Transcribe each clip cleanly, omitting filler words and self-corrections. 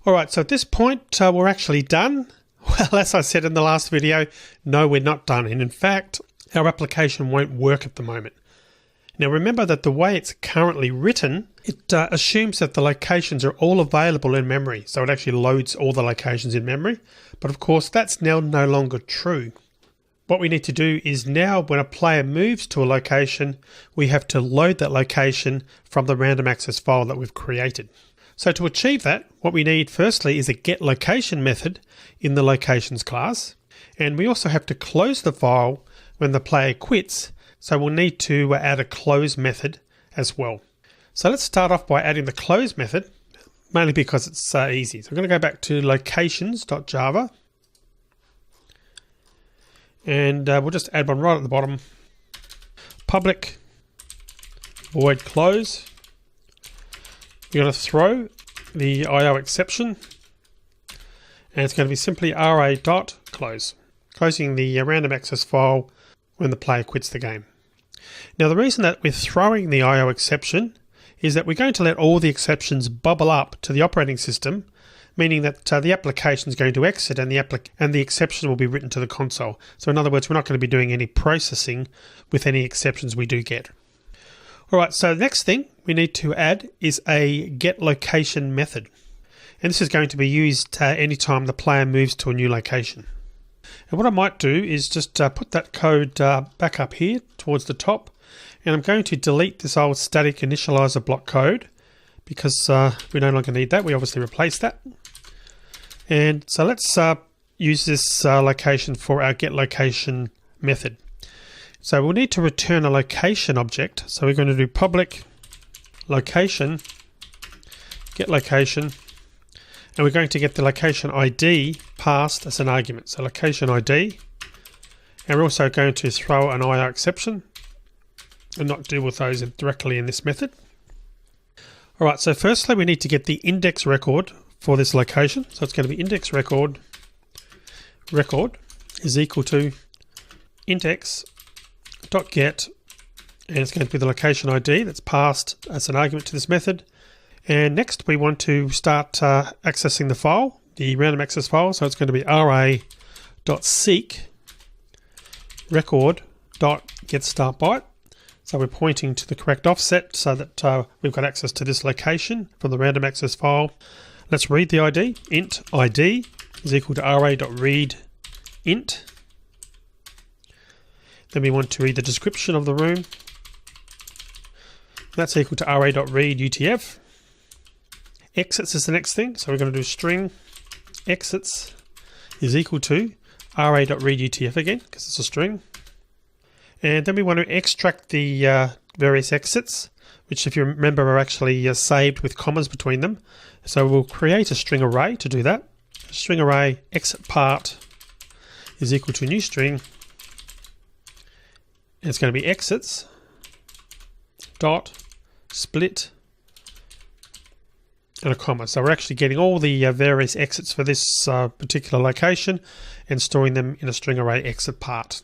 Alright, so at this point we're actually done. Well, as I said in the last video, no, we're not done. And in fact, our application won't work at the moment. Now remember that the way it's currently written, it assumes that the locations are all available in memory. So it actually loads all the locations in memory. But of course, that's now no longer true. What we need to do is now when a player moves to a location, we have to load that location from the random access file that we've created. So to achieve that, what we need firstly is a getLocation method in the locations class. And we also have to close the file when the player quits. So we'll need to add a close method as well. So let's start off by adding the close method, mainly because it's easy. So I'm going to go back to locations.java. And we'll just add one right at the bottom. Public void close. We're going to throw the IO exception. And it's going to be simply ra.close. Closing the random access file when the player quits the game. Now the reason that we're throwing the IO exception is that we're going to let all the exceptions bubble up to the operating system, meaning that the application is going to exit and the exception will be written to the console. So in other words, we're not going to be doing any processing with any exceptions we do get. Alright, so the next thing we need to add is a getLocation method. And this is going to be used anytime the player moves to a new location. And what I might do is just put that code back up here towards the top. And I'm going to delete this old static initializer block code because we no longer need that. We obviously replaced that. And so let's use this location for our getLocation method. So we'll need to return a location object. So we're going to do public location, getLocation, and we're going to get the location ID passed as an argument. So location ID, and we're also going to throw an IO exception and not deal with those directly in this method. Alright, so firstly we need to get the index record for this location. So it's going to be index record is equal to index.get, and it's going to be the location ID that's passed as an argument to this method. And next we want to start accessing the file, the random access file. So it's going to be ra.seek record.getStartByte. So we're pointing to the correct offset so that we've got access to this location from the random access file. Let's read the ID. Int ID is equal to ra.read int. Then we want to read the description of the room. That's equal to ra.read UTF. Exits is the next thing. So we're going to do string exits is equal to ra.read UTF again because it's a string. And then we want to extract the various exits, which if you remember are actually saved with commas between them. So we'll create a string array to do that. String array exit part is equal to a new string. And it's going to be exits dot split and a comma. So we're actually getting all the various exits for this particular location and storing them in a string array exit part.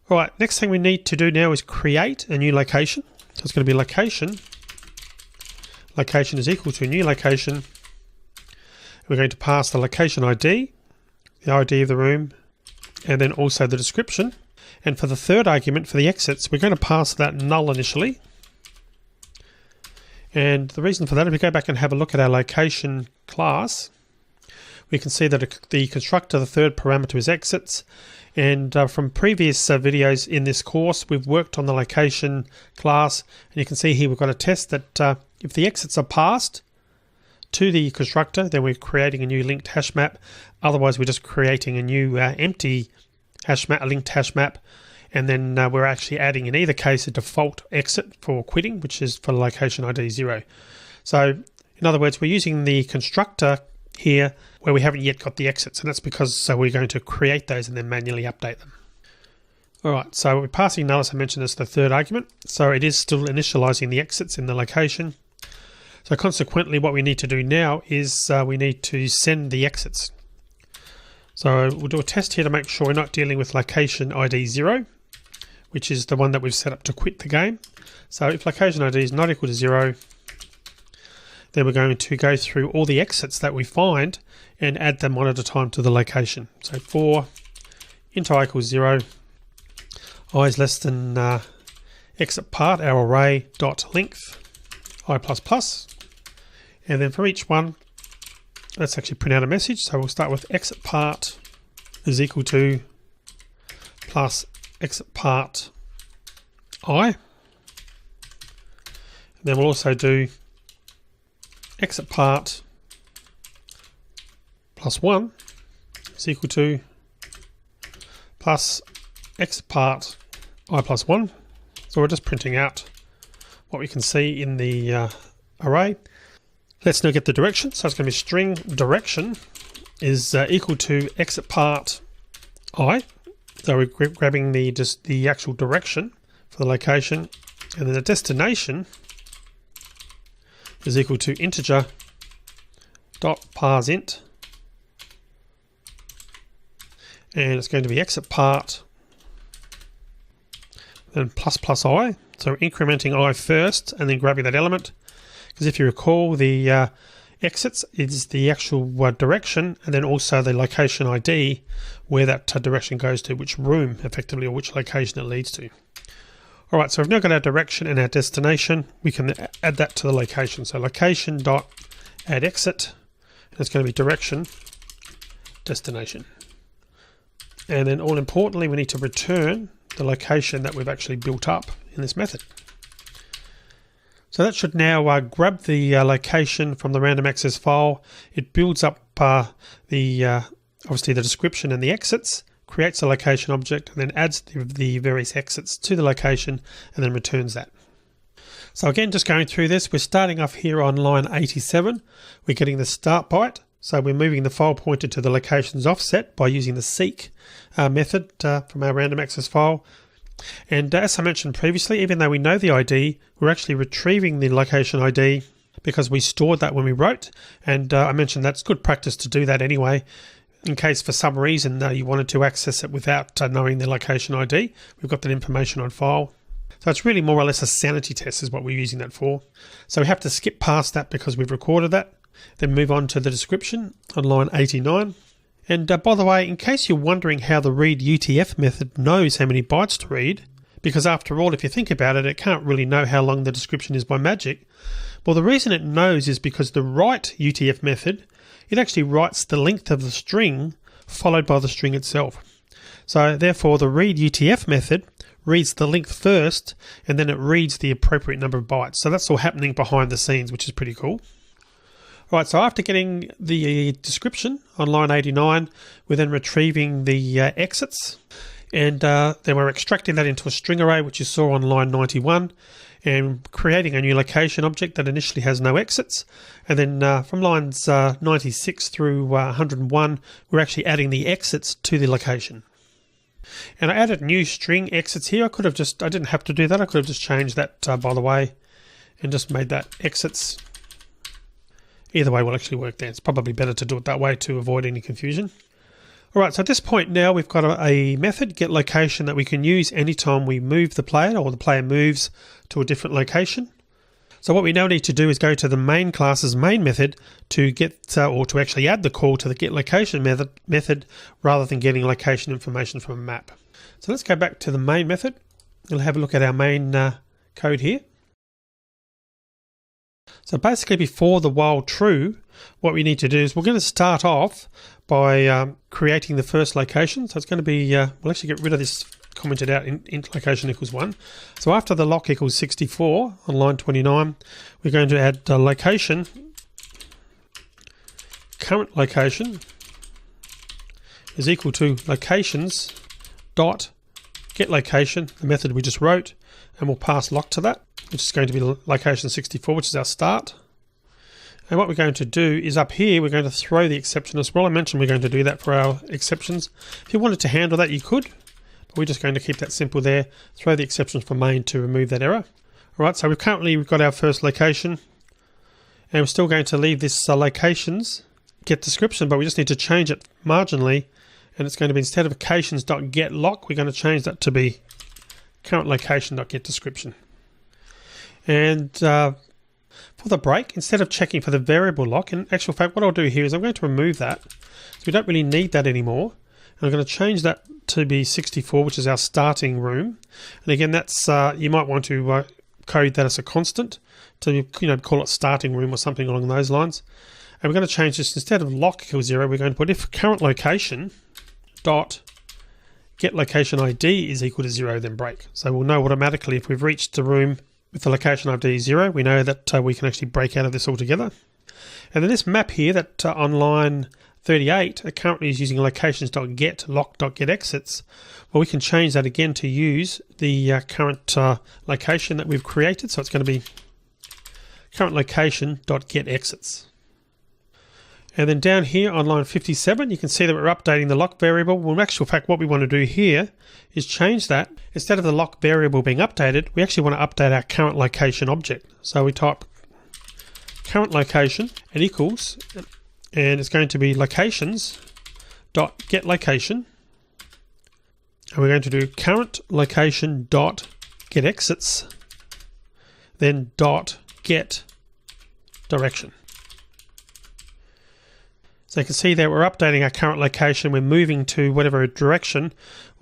Alright, next thing we need to do now is create a new location. So it's going to be location is equal to a new location. We're going to pass the location ID, the ID of the room, and then also the description. And for the third argument, for the exits, we're going to pass that null initially. And the reason for that, if we go back and have a look at our location class, we can see that the constructor, the third parameter is exits. And from previous videos in this course, we've worked on the location class. And you can see here we've got a test that if the exits are passed to the constructor, then we're creating a new linked hash map. Otherwise, we're just creating a new empty hash map, a linked hash map. And then we're actually adding, in either case, a default exit for quitting, which is for location ID 0. So in other words, we're using the constructor here where we haven't yet got the exits, and that's because we're going to create those and then manually update them. Alright, so we're passing null, as I mentioned, as the third argument. So it is still initializing the exits in the location. So consequently, what we need to do now is we need to send the exits. So we'll do a test here to make sure we're not dealing with location ID 0, which is the one that we've set up to quit the game. So if location ID is not equal to 0, then we're going to go through all the exits that we find and add them one at a time to the location. So for int I equals 0, I is less than exit part, our array dot length I++, and then for each one, let's actually print out a message. So we'll start with exit part is equal to plus exit part I. And then we'll also do exit part plus 1 is equal to plus exit part I plus 1. So we're just printing out what we can see in the array. Let's now get the direction. So it's going to be string direction is equal to exit part I. So we're grabbing the actual direction for the location, and then the destination is equal to integer dot parseInt, and it's going to be exit part then plus I. So incrementing I first and then grabbing that element, because if you recall, the exits is the actual direction and then also the location ID where that direction goes to, which room effectively or which location it leads to. Alright, so we've now got our direction and our destination. We can add that to the location. So location dot add exit, and it's going to be direction destination. And then all importantly, we need to return the location that we've actually built up in this method. So that should now grab the location from the random access file. It builds up obviously the description and the exits, creates a location object, and then adds the various exits to the location and then returns that. So again, just going through this, we're starting off here on line 87. We're getting the start byte. So we're moving the file pointer to the location's offset by using the seek method from our random access file. And as I mentioned previously, even though we know the ID, we're actually retrieving the location ID because we stored that when we wrote. And I mentioned that's good practice to do that anyway, in case for some reason you wanted to access it without knowing the location ID. We've got that information on file. So it's really more or less a sanity test is what we're using that for. So we have to skip past that because we've recorded that, then move on to the description on line 89. And by the way, in case you're wondering how the read UTF method knows how many bytes to read, because after all, if you think about it, it can't really know how long the description is by magic. Well, the reason it knows is because the write UTF method, it actually writes the length of the string followed by the string itself. So therefore, the read UTF method reads the length first, and then it reads the appropriate number of bytes. So that's all happening behind the scenes, which is pretty cool. Right, so after getting the description on line 89, we're then retrieving the exits, and then we're extracting that into a string array, which you saw on line 91, and creating a new location object that initially has no exits. And then from lines 96 through 101, we're actually adding the exits to the location. And I added new string exits here. I didn't have to do that. I could have just changed that, by the way, and just made that exits. Either way will actually work there. It's probably better to do it that way to avoid any confusion. Alright, so at this point now we've got a method, getLocation, that we can use anytime we move the player or the player moves to a different location. So what we now need to do is go to the main class's main method to get or to actually add the call to the getLocation method rather than getting location information from a map. So let's go back to the main method. We'll have a look at our main code here. So basically before the while true, what we need to do is we're going to start off by creating the first location. So it's going to be, we'll actually get rid of this commented out int location equals 1. So after the lock equals 64 on line 29, we're going to add location, current location is equal to locations dot get location, the method we just wrote, and we'll pass lock to that, which is going to be location 64, which is our start. And what we're going to do is up here, we're going to throw the exception as well. I mentioned we're going to do that for our exceptions. If you wanted to handle that, you could, but we're just going to keep that simple there. Throw the exceptions from main to remove that error. All right, so we've got our first location, and we're still going to leave this locations get description, but we just need to change it marginally, and it's going to be, instead of locations.getLock, we're going to change that to be current location.getDescription. And for the break, instead of checking for the variable lock, in actual fact what I'll do here is I'm going to remove that. So we don't really need that anymore. And I'm going to change that to be 64, which is our starting room. And again, that's you might want to code that as a constant to call it starting room or something along those lines. And we're going to change this, instead of lock equals 0, we're going to put if current location dot get location ID is equal to 0, then break. So we'll know automatically if we've reached the room with the location ID 0, we know that we can actually break out of this altogether. And then this map here that on line 38 currently is using locations.get lock.getExits. Well, we can change that again to use the current location that we've created. So it's going to be current location.getExits. And then down here on line 57, you can see that we're updating the lock variable. Well, in actual fact, what we want to do here is change that. Instead of the lock variable being updated, we actually want to update our current location object. So we type current location and equals, and it's going to be locations.getLocation. And we're going to do current location.getExits, then .get direction. So you can see there we're updating our current location. We're moving to whatever direction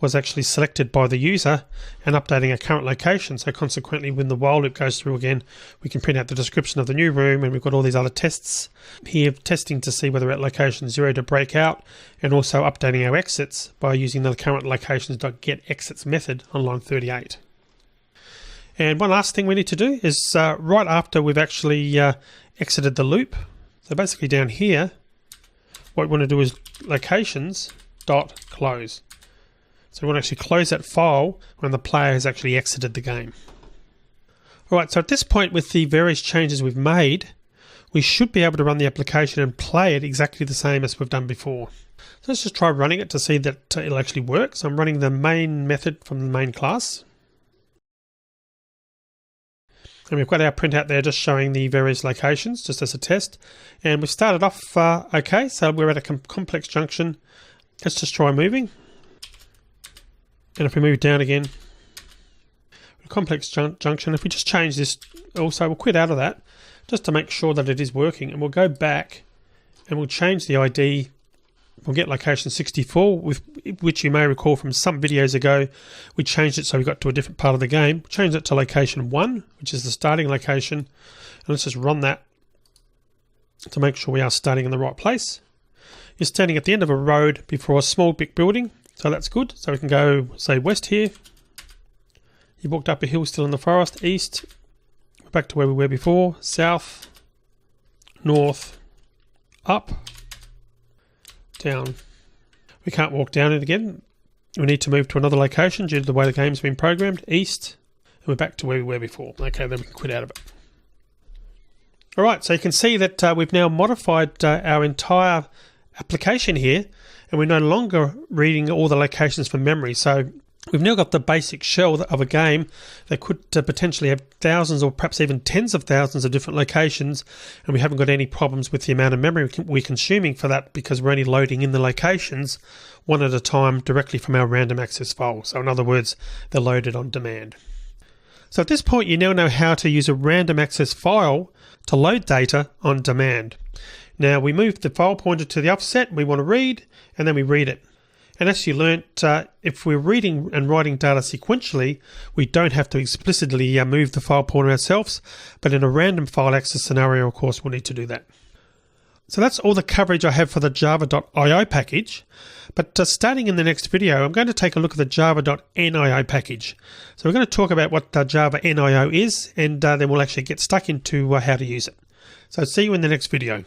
was actually selected by the user and updating our current location. So consequently, when the while loop goes through again, we can print out the description of the new room, and we've got all these other tests here, testing to see whether we're at location 0 to break out, and also updating our exits by using the current locations.getExits method on line 38. And one last thing we need to do is right after we've actually exited the loop, so basically down here, what we want to do is locations.close. So we want to actually close that file when the player has actually exited the game. Alright, so at this point, with the various changes we've made, we should be able to run the application and play it exactly the same as we've done before. So let's just try running it to see that it'll actually work. So I'm running the main method from the main class. And we've got our printout there just showing the various locations just as a test. And we've started off okay, so we're at a complex junction. Let's just try moving. And if we move down again, complex junction, if we just change this also, we'll quit out of that just to make sure that it is working. And we'll go back and we'll change the ID. We'll get location 64, with which you may recall from some videos ago, we changed it so we got to a different part of the game. We'll change it to location 1, which is the starting location. And let's just run that to make sure we are starting in the right place. You're standing at the end of a road before a small brick building, so that's good. So we can go, say, west here. You walked up a hill still in the forest, east, back to where we were before, south, north, up, down. We can't walk down it again. We need to move to another location due to the way the game's been programmed, east, and we're back to where we were before. Okay, then we can quit out of it. Alright, so you can see that we've now modified our entire application here, and we're no longer reading all the locations from memory. So we've now got the basic shell of a game that could potentially have thousands or perhaps even tens of thousands of different locations, and we haven't got any problems with the amount of memory we're consuming for that, because we're only loading in the locations one at a time directly from our random access file. So in other words, they're loaded on demand. So at this point, you now know how to use a random access file to load data on demand. Now we move the file pointer to the offset we want to read, and then we read it. And as you learnt, if we're reading and writing data sequentially, we don't have to explicitly move the file pointer ourselves, but in a random file access scenario, of course, we'll need to do that. So that's all the coverage I have for the java.io package, but starting in the next video, I'm going to take a look at the java.nio package. So we're going to talk about what Java NIO is, and then we'll actually get stuck into how to use it. So see you in the next video.